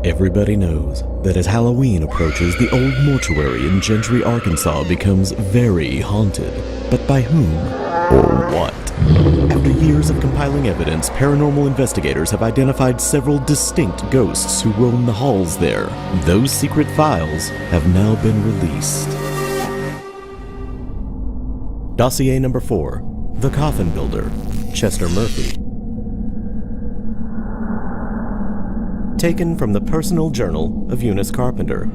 Everybody knows that as Halloween approaches, the old mortuary in Gentry, Arkansas becomes very haunted. But by whom or what? After years of compiling evidence, paranormal investigators have identified several distinct ghosts who roam the halls there. Those secret files have now been released. Dossier number 4, The Coffin Builder, Chester Murphy. Taken from the personal journal of Eunice Carpenter.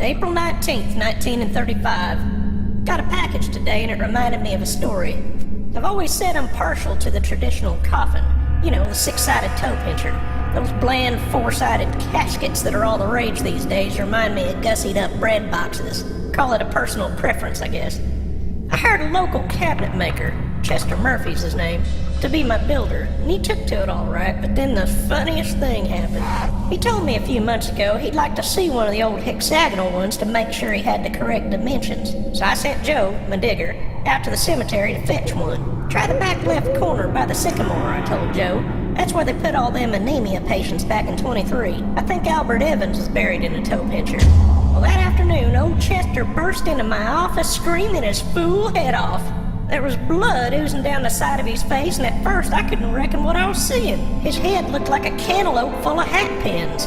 April 19th, 1935. Got a package today and it reminded me of a story. I've always said I'm partial to the traditional coffin. You know, the six-sided toe pincher. Those bland, four-sided caskets that are all the rage these days remind me of gussied-up bread boxes. Call it a personal preference, I guess. I hired a local cabinet maker, Chester Murphy's his name, to be my builder, and he took to it all right, but then the funniest thing happened. He told me a few months ago he'd like to see one of the old hexagonal ones to make sure he had the correct dimensions. So I sent Joe, my digger, out to the cemetery to fetch one. Try the back left corner by the sycamore, I told Joe. That's where they put all them anemia patients back in 23. I think Albert Evans is buried in a toe pincher. Well, that afternoon, old Chester burst into my office screaming his fool head off. There was blood oozing down the side of his face, and at first I couldn't reckon what I was seeing. His head looked like a cantaloupe full of hat pins.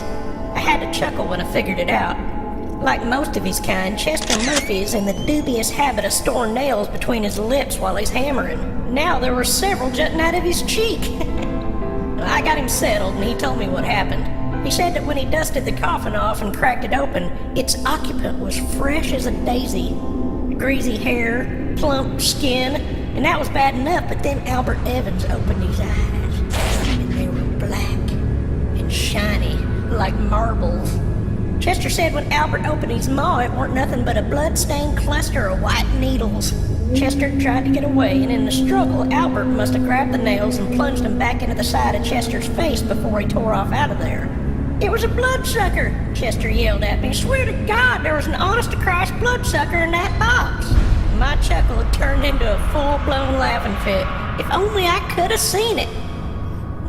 I had to chuckle when I figured it out. Like most of his kind, Chester Murphy is in the dubious habit of storing nails between his lips while he's hammering. Now there were several jutting out of his cheek. I got him settled, and he told me what happened. He said that when he dusted the coffin off and cracked it open, its occupant was fresh as a daisy. Greasy hair, plump skin, and that was bad enough, but then Albert Evans opened his eyes, and they were black and shiny, like marbles. Chester said when Albert opened his maw, it weren't nothing but a blood-stained cluster of white needles. Chester tried to get away, and in the struggle, Albert must have grabbed the nails and plunged them back into the side of Chester's face before he tore off out of there. "It was a bloodsucker!" Chester yelled at me. "Swear to God, there was an honest-to-Christ bloodsucker in that box!" My chuckle had turned into a full-blown laughing fit. If only I could have seen it.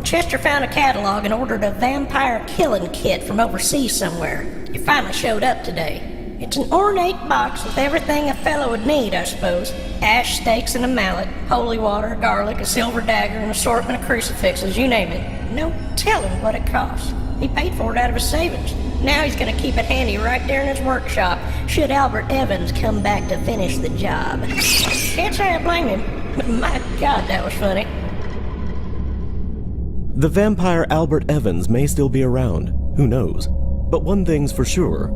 Chester found a catalog and ordered a vampire killing kit from overseas somewhere. It finally showed up today. It's an ornate box with everything a fellow would need, I suppose. Ash stakes and a mallet, holy water, garlic, a silver dagger, an assortment of crucifixes, you name it. No telling what it costs. He paid for it out of his savings. Now he's gonna keep it handy right there in his workshop, should Albert Evans come back to finish the job. Can't say I blame him, but my God, that was funny. The vampire Albert Evans may still be around, who knows? But one thing's for sure,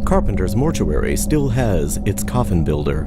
Carpenter's Mortuary still has its coffin builder.